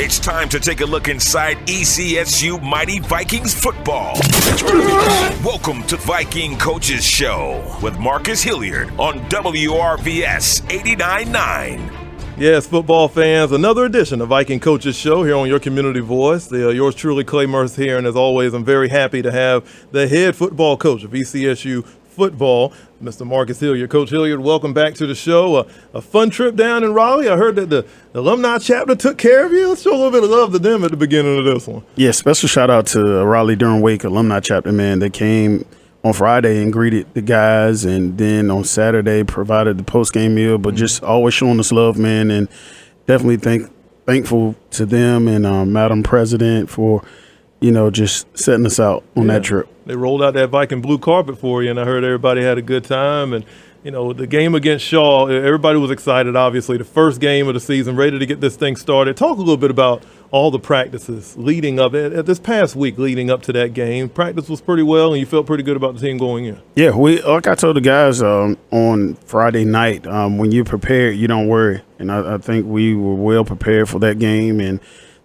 It's time to take a look inside ECSU Mighty Vikings football. Welcome to Viking Coaches Show with Marcus Hilliard on WRVS 89.9. Yes, football fans, another edition of Viking Coaches Show here on your community voice. Yours truly, Clay Merce here, and as always, I'm very happy to have the head football coach of ECSU football, Mr. Marcus Hilliard. Coach Hilliard, welcome back to the show. A fun trip down in Raleigh. I heard that the alumni chapter took care of you. Let's show a little bit of love to them at the beginning of this one. Yeah, special shout out to Raleigh-Durham-Wake alumni chapter, man. They came on Friday and greeted the guys, and then on Saturday provided the post-game meal, but just always showing us love, man, and definitely thankful to them and Madam President for, just setting us out on that trip. They rolled out that Viking blue carpet for you, and I heard everybody had a good time. And, the game against Shaw, everybody was excited, obviously. The first game of the season, ready to get this thing started. Talk a little bit about all the practices leading up, this past week leading up to that game. Practice was pretty well, and you felt pretty good about the team going in. Yeah, like I told the guys on Friday night, when you're prepared, you don't worry. And I think we were well prepared for that game, and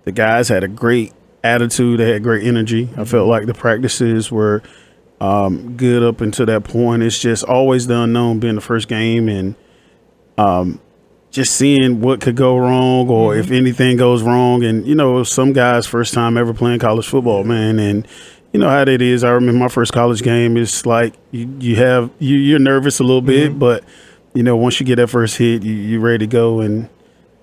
the guys had a great attitude. They had great energy. I felt like the practices were good up until that point. It's just always the unknown being the first game, and just seeing what could go wrong or if anything goes wrong. And, some guys first time ever playing college football, man. And you know how that is. I remember my first college game. It's like you're nervous a little bit, but, once you get that first hit, you're ready to go. And,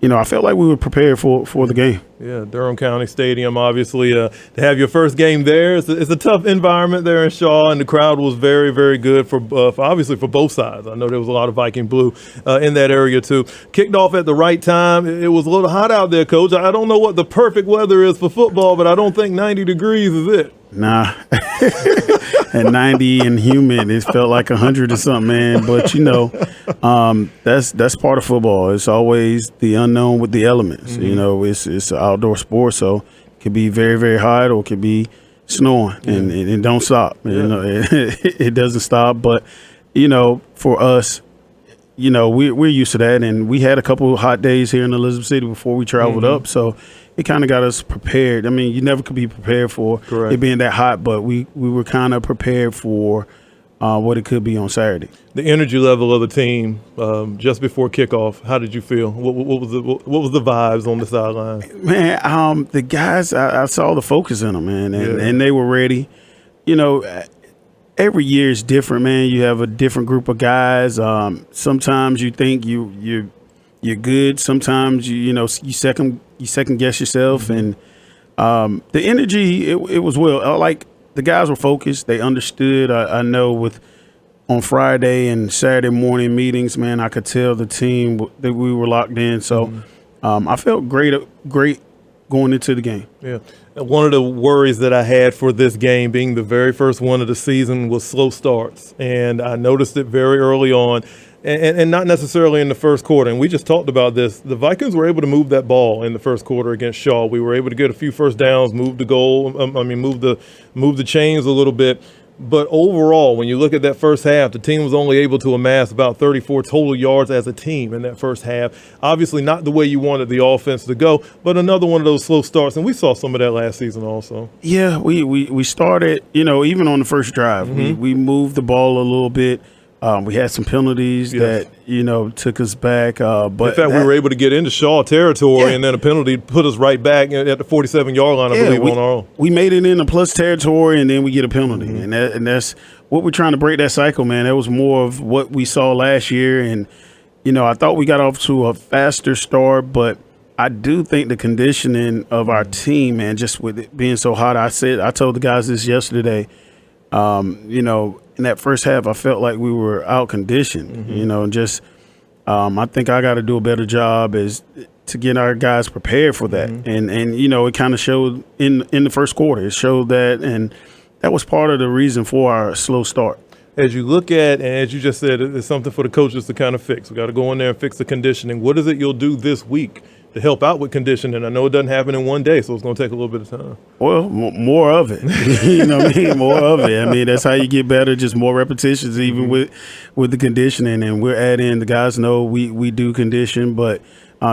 I felt like we were prepared for the game. Yeah, Durham County Stadium, obviously, to have your first game there. It's a tough environment there in Shaw, and the crowd was very, very good for obviously for both sides. I know there was a lot of Viking blue in that area too. Kicked off at the right time. It was a little hot out there, Coach. I don't know what the perfect weather is for football, but I don't think 90 degrees is it. Nah, at 90 and humid, it felt like 100 or something, man. But that's part of football. It's always the unknown with the elements. It's an outdoor sport, so it could be very, very hot or it could be snowing, and it don't stop. It doesn't stop. But for us, we're used to that, and we had a couple of hot days here in Elizabeth City before we traveled up, so it kind of got us prepared. I mean, you never could be prepared for it being that hot, but we were kind of prepared for what it could be on Saturday. The energy level of the team just before kickoff, how did you feel? What was the vibes on the sideline? Man, the guys, I saw the focus in them, man, and they were ready. Every year is different, man. You have a different group of guys. Sometimes you think you're good. Sometimes you second guess yourself, and the energy it was well. Like the guys were focused. They understood. I know on Friday and Saturday morning meetings, man, I could tell the team that we were locked in. So I felt great going into the game. Yeah. One of the worries that I had for this game, being the very first one of the season, was slow starts. And I noticed it very early on, and not necessarily in the first quarter. And we just talked about this. The Vikings were able to move that ball in the first quarter against Shaw. We were able to get a few first downs, move the goal. Move the chains a little bit. But overall, when you look at that first half, the team was only able to amass about 34 total yards as a team in that first half. Obviously not the way you wanted the offense to go, but another one of those slow starts. And we saw some of that last season also. Yeah, we started, even on the first drive, we moved the ball a little bit. We had some penalties that, took us back. But in fact, we were able to get into Shaw territory, and then a penalty put us right back at the 47-yard line, I believe, on our own. We made it into plus territory, and then we get a penalty. And that's what we're trying to break that cycle, man. That was more of what we saw last year. And, I thought we got off to a faster start, but I do think the conditioning of our team, man, just with it being so hot, I told the guys this yesterday, in that first half, I felt like we were out conditioned, I think I got to do a better job to get our guys prepared for that. And it kind of showed in the first quarter. It showed that, and that was part of the reason for our slow start. As you look at, and as you just said, it's something for the coaches to kind of fix. We got to go in there and fix the conditioning. What is it you'll do this week to help out with conditioning? I know it doesn't happen in one day, so it's going to take a little bit of time. Well, more of it. You know what I mean? More of it. I mean, that's how you get better, just more repetitions, even with the conditioning. And we're adding, the guys know we do condition, but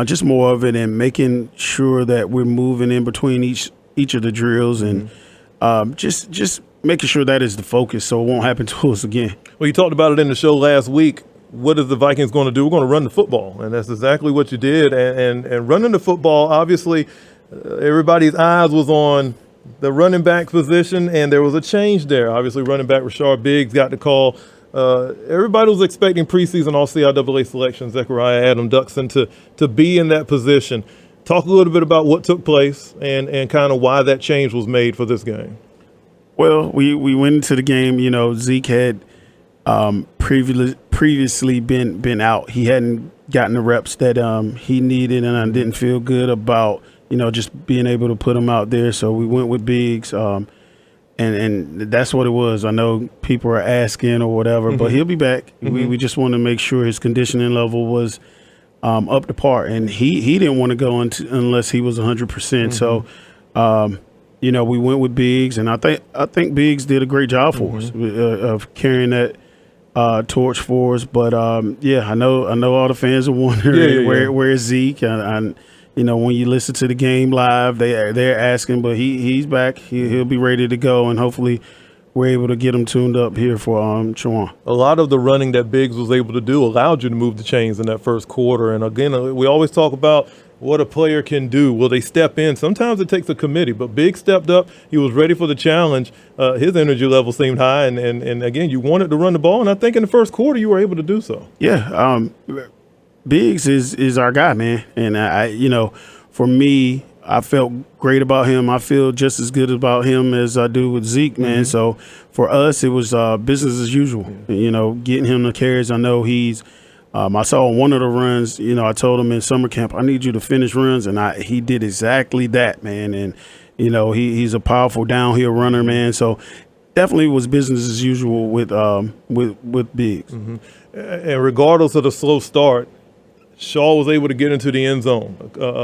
just more of it, and making sure that we're moving in between each of the drills, and just making sure that is the focus so it won't happen to us again. Well, you talked about it in the show last week. What is the Vikings going to do? We're going to run the football, and that's exactly what you did. And running the football, obviously, everybody's eyes was on the running back position, and there was a change there. Obviously, running back Rashard Biggs got the call. Everybody was expecting preseason All-CIAA selection Zechariah Adam Duxon to be in that position. Talk a little bit about what took place and kind of why that change was made for this game. Well, we went into the game, Zeke had previously been out. He hadn't gotten the reps that he needed, and I didn't feel good about, just being able to put him out there. So we went with Biggs, and that's what it was. I know people are asking or whatever, but he'll be back. We just want to make sure his conditioning level was up to par, and he didn't want to go unless he was 100%. So, we went with Biggs, and I think Biggs did a great job for us of carrying that torch for us. But I know all the fans are wondering where is Zeke, and when you listen to the game live, they're asking, but he's back. He'll be ready to go, and hopefully we're able to get him tuned up here for Chowan. A lot of the running that Biggs was able to do allowed you to move the chains in that first quarter. And again, we always talk about what a player can do. Will they step in? Sometimes it takes a committee, but Biggs stepped up. He was ready for the challenge. His energy level seemed high, and again, you wanted to run the ball, and I think in the first quarter you were able to do so. Yeah, Biggs is our guy, man, and for me, I felt great about him. I feel just as good about him as I do with Zeke, man. So for us, it was business as usual. Getting him the carries. I know he's. I saw one of the runs. I told him in summer camp, I need you to finish runs, and he did exactly that, man. And he's a powerful downhill runner, man. So definitely was business as usual with Biggs. And regardless of the slow start, Shaw was able to get into the end zone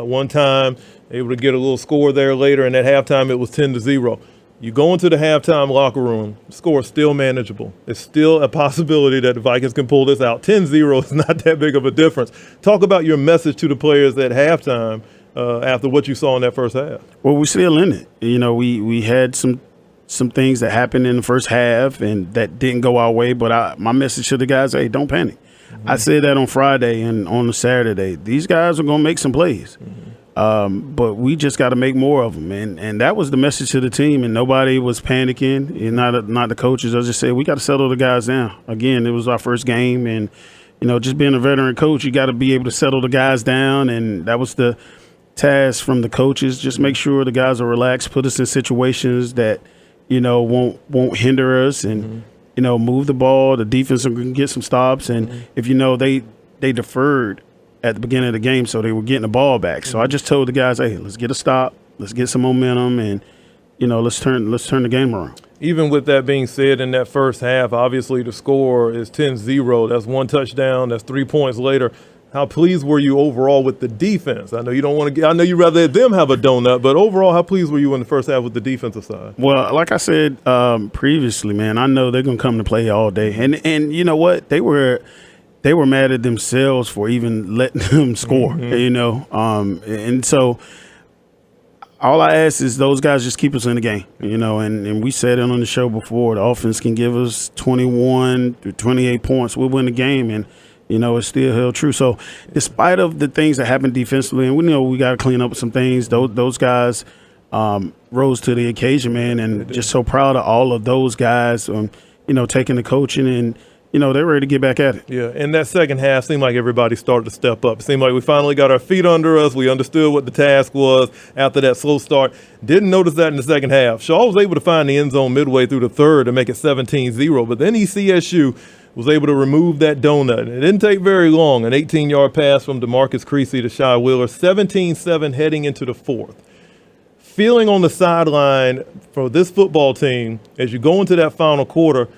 one time, able to get a little score there later, and at halftime it was 10-0. You go into the halftime locker room, the score is still manageable. It's still a possibility that the Vikings can pull this out. 10-0 is not that big of a difference. Talk about your message to the players at halftime after what you saw in that first half. Well, we're still in it. We had some things that happened in the first half and that didn't go our way, but my message to the guys, hey, don't panic. I said that on Friday and on the Saturday. These guys are going to make some plays. But we just got to make more of them. And that was the message to the team, and nobody was panicking, and not the coaches. I just said, we got to settle the guys down. Again, it was our first game, and, just being a veteran coach, you got to be able to settle the guys down, and that was the task from the coaches. Just make sure the guys are relaxed, put us in situations that, won't hinder us, and, move the ball. The defense can get some stops, and if they deferred at the beginning of the game, so they were getting the ball back. So I just told the guys, hey, let's get a stop, let's get some momentum, and let's turn the game around. Even with that being said, in that first half, obviously the score is 10-0. That's one touchdown. That's 3 points later. How pleased were you overall with the defense? I know you don't want to. I know you rather let them have a donut, but overall, how pleased were you in the first half with the defensive side? Well, like I said previously, man, I know they're gonna come to play all day, and you know what? They were mad at themselves for even letting them score, and so all I ask is those guys just keep us in the game, and we said it on the show before, the offense can give us 21 to 28 points, we'll win the game, and it's still held true. So despite of the things that happened defensively, and we know we got to clean up some things, those guys rose to the occasion, man, and just so proud of all of those guys, taking the coaching, and they're ready to get back at it. Yeah, and that second half seemed like everybody started to step up. It seemed like we finally got our feet under us. We understood what the task was after that slow start. Didn't notice that in the second half. Shaw was able to find the end zone midway through the third to make it 17-0, but then ECSU was able to remove that donut. And it didn't take very long. An 18-yard pass from DeMarcus Creasy to Shy Wheeler, 17-7 heading into the fourth. Feeling on the sideline for this football team as you go into that final quarter,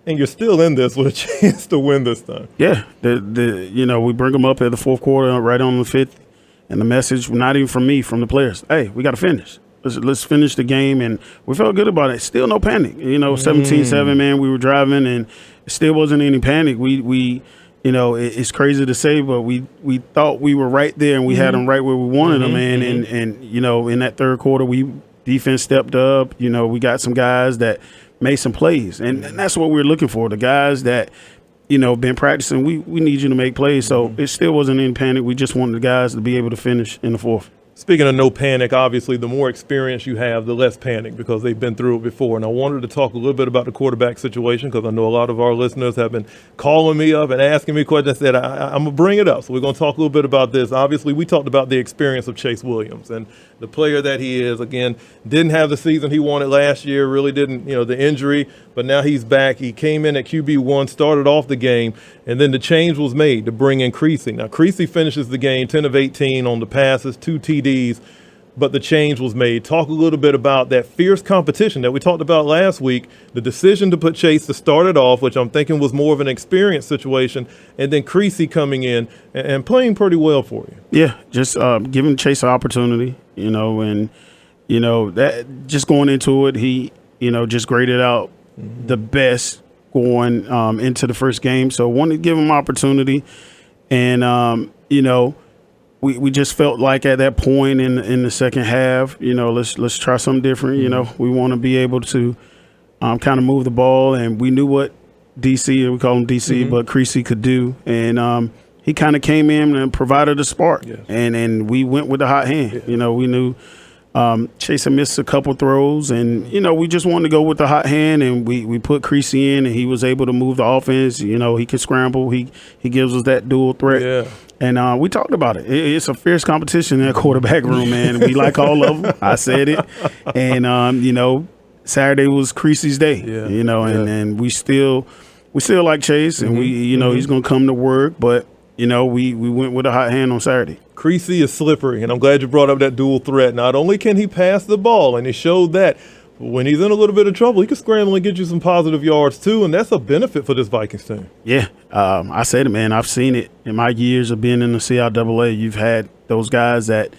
and you're still in this with a chance to win this time. Yeah, we bring them up at the fourth quarter, right on the fifth, and the message, not even from me, from the players, hey, we got to finish. Let's finish the game, and we felt good about it. Still no panic. 17-7, man, we were driving, and it still wasn't any panic. We it's crazy to say, but we thought we were right there and we had them right where we wanted them, man. And in that third quarter, defense stepped up. We got some guys that made some plays, and that's what we're looking for. The guys that been practicing. We need you to make plays. So it still wasn't in panic. We just wanted the guys to be able to finish in the fourth. Speaking of no panic, obviously the more experience you have, the less panic because they've been through it before. And I wanted to talk a little bit about the quarterback situation because I know a lot of our listeners have been calling me up and asking me questions. I said, I'm going to bring it up. So we're going to talk a little bit about this. Obviously, we talked about the experience of Chase Williams and the player that he is. Again, didn't have the season he wanted last year, really didn't, the injury, but now he's back. He came in at QB1, started off the game, and then the change was made to bring in Creasy. Now, Creasy finishes the game 10 of 18 on the passes, 2 TDs, but the change was made. Talk a little bit about that fierce competition that we talked about last week, the decision to put Chase to start it off, which I'm thinking was more of an experience situation, and then Creasy coming in and playing pretty well for you. Yeah, just giving Chase an opportunity, and, that just going into it, he, just graded out the best going into the first game. So wanted to give him opportunity. And, we just felt like at that point in the second half, let's try something different. We want to be able to kind of move the ball. And we knew what DC, we call him DC, but Creasy could do. And he kind of came in and provided a spark. Yes. And we went with the hot hand. Yeah. We knew Chase had missed a couple throws, and we just wanted to go with the hot hand, and we put Creasy in, and he was able to move the offense. He could scramble. He gives us that dual threat. Yeah. And we talked about it. It's a fierce competition in that quarterback room, man. We like all of them. I said it, and Saturday was Creasy's day. Yeah. And we still like Chase, and he's gonna come to work, but we went with a hot hand on Saturday. Creasy is slippery, and I'm glad you brought up that dual threat. Not only can he pass the ball, and he showed that, but when he's in a little bit of trouble, he can scramble and get you some positive yards too, and that's a benefit for this Vikings team. Yeah, I said it, man. I've seen it in my years of being in the CIAA. You've had those guys that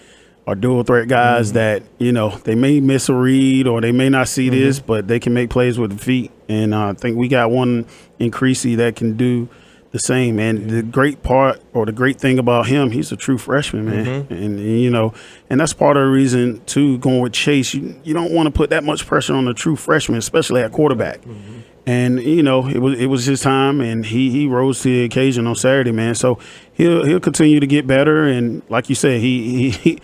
are dual threat guys that, they may miss a read or they may not see this, but they can make plays with the feet. And I think we got one in Creasy that can do the same. And the great part or the great thing about him, he's a true freshman, man. And that's part of the reason too, going with Chase, you don't want to put that much pressure on a true freshman, especially at quarterback. And it was his time, and he rose to the occasion on Saturday, man. So he'll continue to get better, and like you said, he's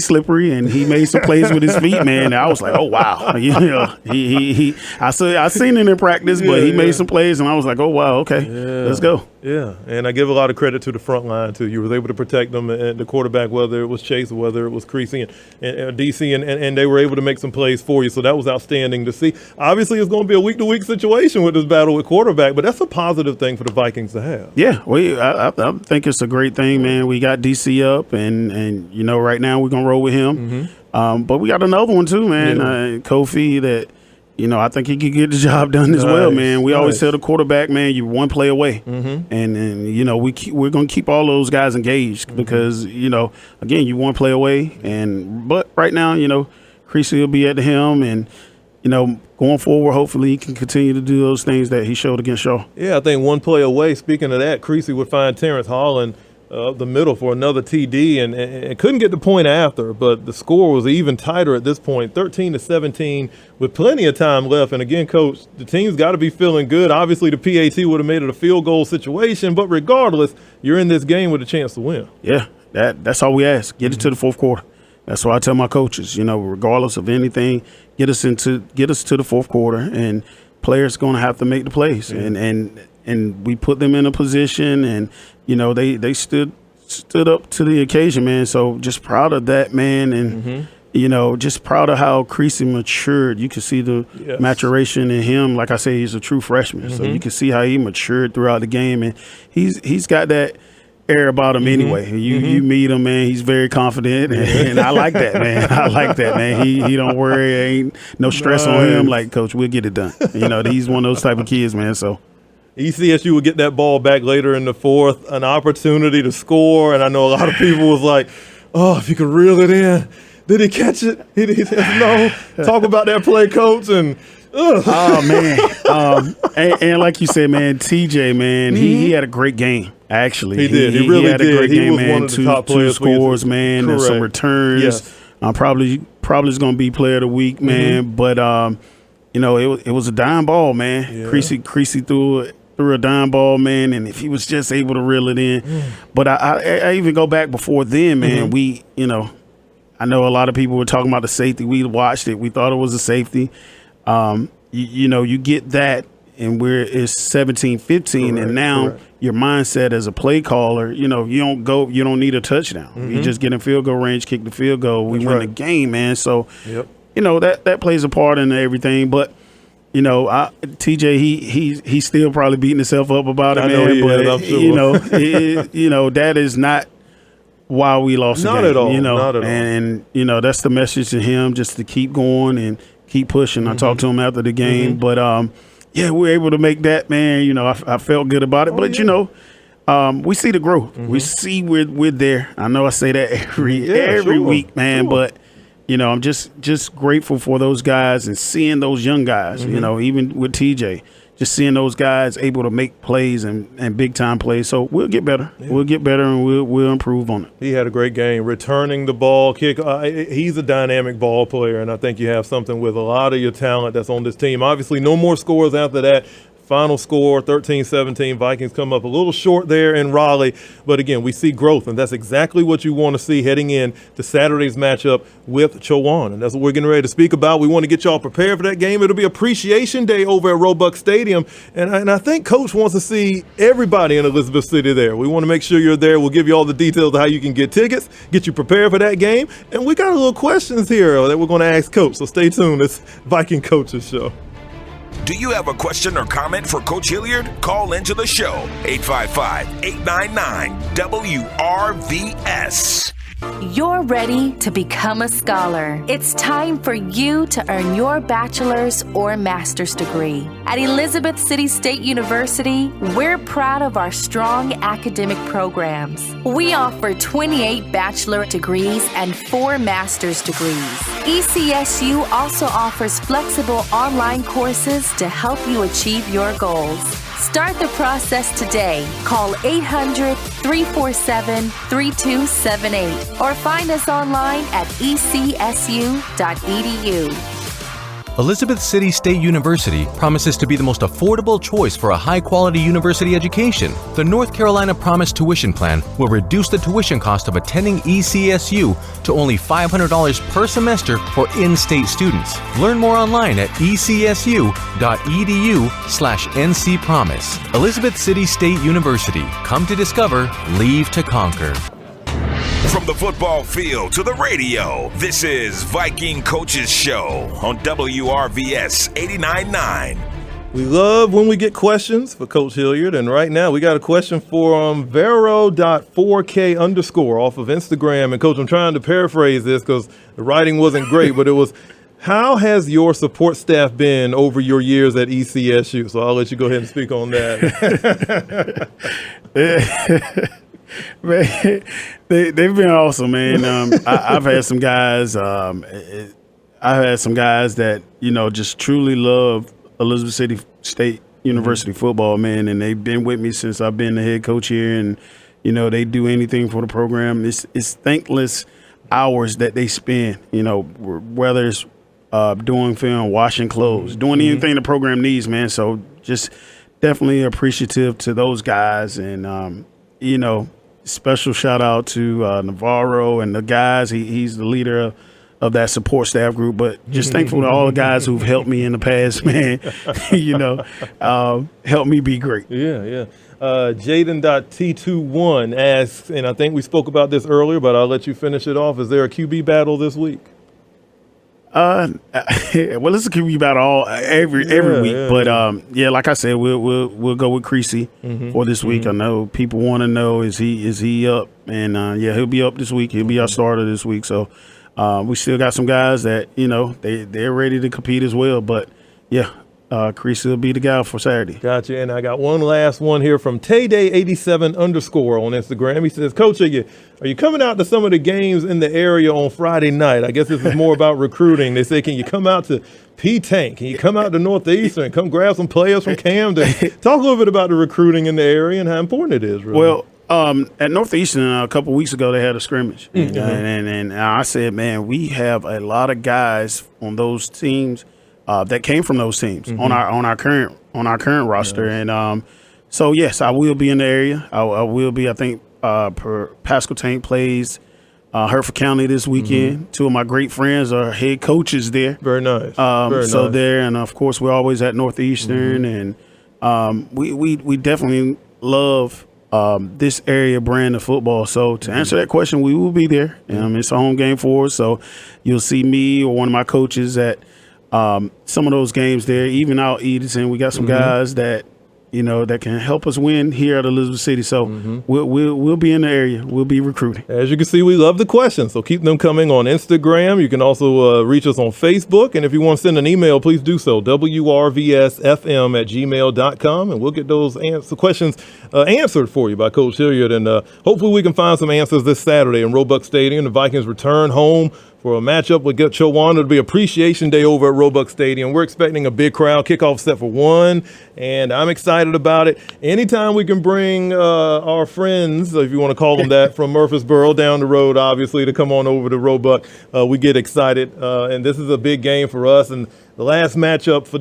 slippery, and he made some plays with his feet, man. And I was like, oh wow, I seen it in practice, but he made some plays, and I was like, oh wow, okay, let's go. Yeah, and I give a lot of credit to the front line too. You were able to protect them and the quarterback, whether it was Chase or whether it was Creasy and DC, and they were able to make some plays for you. So that was outstanding to see. Obviously, it's going to be a week-to-week situation with this battle with quarterback, but that's a positive thing for the Vikings to have. Yeah, I think it's a great thing, man. We got DC up, and right now we're gonna roll with him. But we got another one too, man. Kofi that. I think he could get the job done as well, man. We always tell the quarterback, man, you're one play away. And we're going to keep all those guys engaged because, again, you're one play away. But right now, Creasy will be at the helm and, going forward, hopefully he can continue to do those things that he showed against Shaw. Yeah, I think one play away. Speaking of that, Creasy would find Terrence Holland the middle for another TD and couldn't get the point after, but the score was even tighter at this point, 13-17 with plenty of time left. And again, Coach, the team's got to be feeling good. Obviously, the PAT would have made it a field goal situation, but regardless, you're in this game with a chance to win. Yeah, that's all we ask. Get it to the fourth quarter. That's what I tell my coaches, regardless of anything, get us to the fourth quarter, and players going to have to make the plays. And we put them in a position, and they stood up to the occasion, man. So just proud of that, man, and just proud of how Creasy matured. You can see the maturation in him. Like I say, he's a true freshman, so you can see how he matured throughout the game, and he's got that air about him anyway. You meet him, man. He's very confident, and I like that, man. I like that, man. He don't worry. Ain't no stress on him. Like, Coach, we'll get it done. He's one of those type of kids, man. So. ECSU would get that ball back later in the fourth, an opportunity to score, and I know a lot of people was like, oh, if you could reel it in. Did he catch it? He no. Talk about that play, Coach, and Oh man, and like you said, man, TJ, man, he had a great game. Actually, he did. He really had did. a great game, was man. one of the top two players scores, man, and some returns. Yes. Probably is going to be player of the week, man. But it was a dime ball, man. Yeah. Creasy threw a dime ball, man, and if he was just able to reel it in. But I even go back before then, man. We, I know a lot of people were talking about the safety. We watched it. We thought it was a safety. You get that, and it's 17-15, and now your mindset as a play caller, you don't need a touchdown. You just get in field goal range, kick the field goal. We win the game, man. So, that plays a part in everything. But, TJ, he's still probably beating himself up about it, man. But I'm sure. That is not why we lost the game. Not at all. Not at all. And that's the message to him, just to keep going and keep pushing. I talked to him after the game, but we were able to make that, man. I felt good about it. We see the growth. We see we're there. I know I say that every week, man, but I'm just grateful for those guys and seeing those young guys, even with TJ, just seeing those guys able to make plays and big time plays. So we'll get better. Yeah. We'll get better, and we'll improve on it. He had a great game, returning the ball, kick. He's a dynamic ball player, and I think you have something with a lot of your talent that's on this team. Obviously, no more scores after that. Final score, 13-17. Vikings come up a little short there in Raleigh. But, again, we see growth, and that's exactly what you want to see heading in to Saturday's matchup with Chowan. And that's what we're getting ready to speak about. We want to get y'all prepared for that game. It'll be Appreciation Day over at Roebuck Stadium. And I think Coach wants to see everybody in Elizabeth City there. We want to make sure you're there. We'll give you all the details of how you can get tickets, get you prepared for that game. And we got a little questions here that we're going to ask Coach. So stay tuned. It's Viking Coaches Show. Do you have a question or comment for Coach Hilliard? Call into the show, 855-899-WRVS. You're ready to become a scholar. It's time for you to earn your bachelor's or master's degree. At Elizabeth City State University, we're proud of our strong academic programs. We offer 28 bachelor degrees and 4 master's degrees. ECSU also offers flexible online courses to help you achieve your goals. Start the process today. Call 800-347-3278 or find us online at ecsu.edu. Elizabeth City State University promises to be the most affordable choice for a high-quality university education. The North Carolina Promise tuition plan will reduce the tuition cost of attending ECSU to only $500 per semester for in-state students. Learn more online at ecsu.edu/NCPromise. Elizabeth City State University. Come to discover, leave to conquer. From the football field to the radio, this is Viking Coaches Show on WRVS 89.9. We love when we get questions for Coach Hilliard, and right now we got a question for Vero.4K_ off of Instagram. And Coach, I'm trying to paraphrase this because the writing wasn't great, but it was, how has your support staff been over your years at ECSU? So I'll let you go ahead and speak on that. Man, they've been awesome, man. I've had some guys. I've had some guys that just truly love Elizabeth City State University football, man, and they've been with me since I've been the head coach here, and they do anything for the program. It's thankless hours that they spend. Whether it's doing film, washing clothes, doing anything the program needs, man. So just definitely appreciative to those guys, and special shout out to Navarro and the guys. He's the leader of that support staff group, but just thankful to all the guys who've helped me in the past, man. Help me be great. Yeah. Jaden.T21 asks, and I think we spoke about this earlier, but I'll let you finish it off. Is there a QB battle this week? Well, it's a QB battle every week, but like I said, we'll go with Creasy for this week. I know people want to know is he up, and he'll be up this week. He'll be our starter this week. So we still got some guys that they're ready to compete as well. But Creasy will be the guy for Saturday. Gotcha. And I got one last one here from Tayday87_ on Instagram. He says, Coach, are you coming out to some of the games in the area on Friday night? I guess this is more about recruiting. They say, can you come out to P-Tank? Can you come out to Northeastern? Come grab some players from Camden? Talk a little bit about the recruiting in the area and how important it is, really. Well, at Northeastern a couple weeks ago, they had a scrimmage. And I said, man, we have a lot of guys on those teams that came from those teams on our current roster. And so, yes, I will be in the area. I will be, I think, Pascal Tank plays Hereford County this weekend. Two of my great friends are head coaches there. Very nice. There, and of course, we're always at Northeastern, and we definitely love this area brand of football. So to answer that question, we will be there. It's a home game for us, so you'll see me or one of my coaches at some of those games there. Even out Edison, we got some guys that that can help us win here at Elizabeth City. So we'll be in the area. We'll be recruiting. As you can see, we love the questions, so keep them coming on Instagram. You can also reach us on Facebook, and if you want to send an email, please do so, WRVS-FM@gmail.com, and we'll get those questions answered for you by Coach Hilliard, and hopefully we can find some answers this Saturday in Roebuck Stadium. The Vikings return home for a matchup with Chowan. It'll be Appreciation Day over at Roebuck Stadium. We're expecting a big crowd. Kickoff set for 1, and I'm excited about it. Anytime we can bring our friends, if you want to call them that, from Murfreesboro down the road, obviously, to come on over to Roebuck, we get excited. And this is a big game for us. And the last matchup for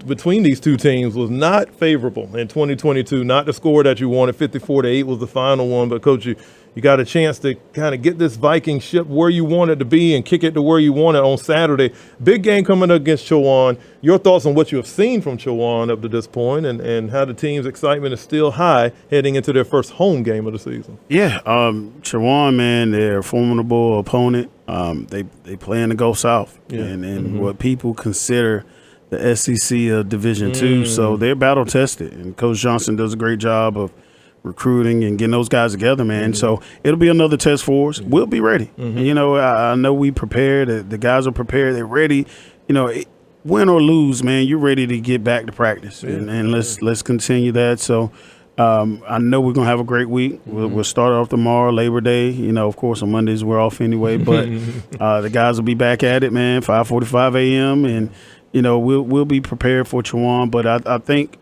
between these two teams was not favorable in 2022. Not the score that you wanted. 54-8 was the final one. But, Coach, you got a chance to kind of get this Viking ship where you want it to be and kick it to where you want it on Saturday. Big game coming up against Chowan. Your thoughts on what you have seen from Chowan up to this point, and how the team's excitement is still high heading into their first home game of the season? Yeah, Chowan, man, they're a formidable opponent. They plan to go south, and what people consider the SEC of Division II. So they're battle tested, and Coach Johnson does a great job of recruiting and getting those guys together, man. So it'll be another test for us. We'll be ready. And, I know we prepared. The guys are prepared. They're ready. Win or lose, man, you're ready to get back to practice, and let's continue that. So I know we're gonna have a great week. We'll start off tomorrow, Labor Day. Of course, on Mondays we're off anyway. But the guys will be back at it, man. 5:45 a.m. and we'll be prepared for Chowan. But I think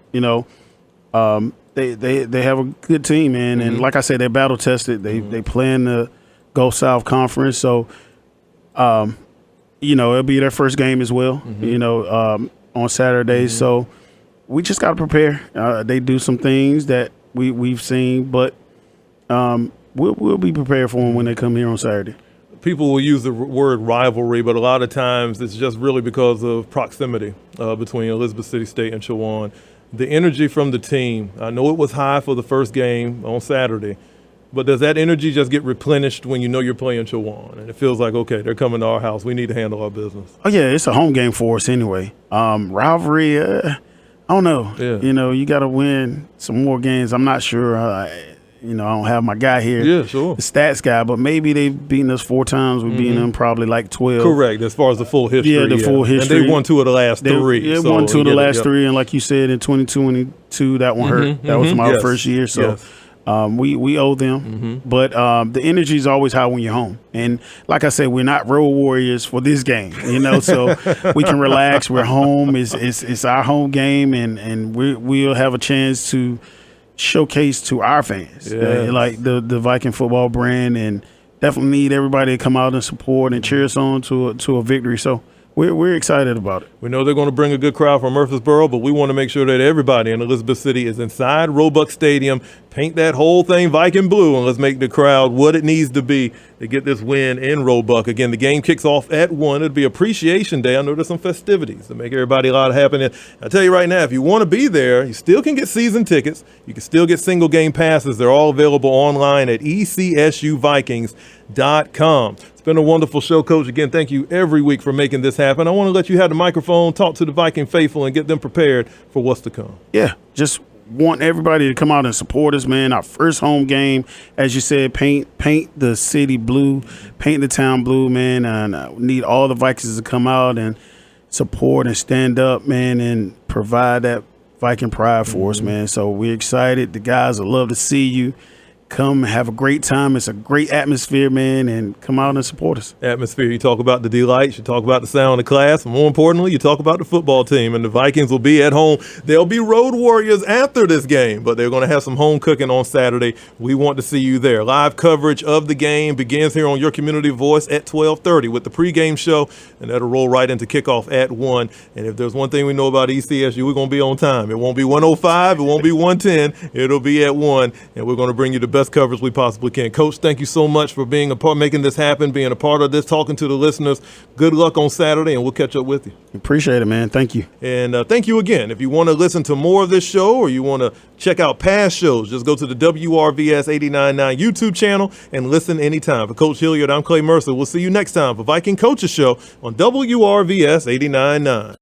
They have a good team, man, and like I said, they're battle tested. They play in the Gulf South Conference, so it'll be their first game as well. On Saturday, so we just got to prepare. They do some things that we've seen, but we'll be prepared for them when they come here on Saturday. People will use the word rivalry, but a lot of times it's just really because of proximity between Elizabeth City State and Chowan. The energy from the team, I know it was high for the first game on Saturday, but does that energy just get replenished when you know you're playing Chowan and it feels like, okay, they're coming to our house, we need to handle our business? Oh, yeah, it's a home game for us anyway. Rivalry, I don't know. Yeah. You got to win some more games. I'm not sure. I don't have my guy here, the stats guy, but maybe they've beaten us 4 times. We've beaten them probably like 12. Correct, as far as the full history. Yeah, the full history. And they won 2 of the last 3. They won 2 of the last 3, and like you said, in 2022, that one hurt. That was my first year, so we owe them. But the energy is always high when you're home. And like I said, we're not road warriors for this game, so we can relax. We're home. It's our home game, and we'll have a chance to showcase to our fans like the Viking football brand, and definitely need everybody to come out and support and cheer us on to a victory. So we're excited about it. We know they're going to bring a good crowd from Murfreesboro, but we want to make sure that everybody in Elizabeth City is inside Roebuck Stadium. Paint that whole thing Viking blue, and let's make the crowd what it needs to be to get this win in Roebuck. Again, the game kicks off at 1. It'll be Appreciation Day. I know there's some festivities to make everybody a lot of happiness. I tell you right now, if you want to be there, you still can get season tickets. You can still get single game passes. They're all available online at ECSUVikings.com. It's been a wonderful show, Coach. Again, thank you every week for making this happen. I want to let you have the microphone, talk to the Viking faithful, and get them prepared for what's to come. Yeah, just want everybody to come out and support us, man. Our first home game, as you said, paint the city blue, paint the town blue, man. And we need all the Vikings to come out and support and stand up, man, and provide that Viking pride for us, man. So we're excited. The guys would love to see you. Come have a great time. It's a great atmosphere, man, and come out and support us. Atmosphere, you talk about the delights, you talk about the sound of class. More importantly, you talk about the football team, and the Vikings will be at home. They'll be road warriors after this game, but they're going to have some home cooking on Saturday. We want to see you there. Live coverage of the game begins here on Your Community Voice at 12:30 with the pregame show, and that'll roll right into kickoff at 1. And if there's one thing we know about ECSU, we're going to be on time. It won't be 1:05, it won't be 1:10, it'll be at 1, and we're going to bring you the best coverage we possibly can. Coach, thank you so much for being a part, making this happen, being a part of this, talking to the listeners. Good luck on Saturday, and we'll catch up with you. Appreciate it, man. Thank you. And thank you again. If you want to listen to more of this show or you want to check out past shows, just go to the WRVS 89.9 YouTube channel and listen anytime. For Coach Hilliard, I'm Clay Mercer. We'll see you next time for Viking Coaches Show on WRVS 89.9.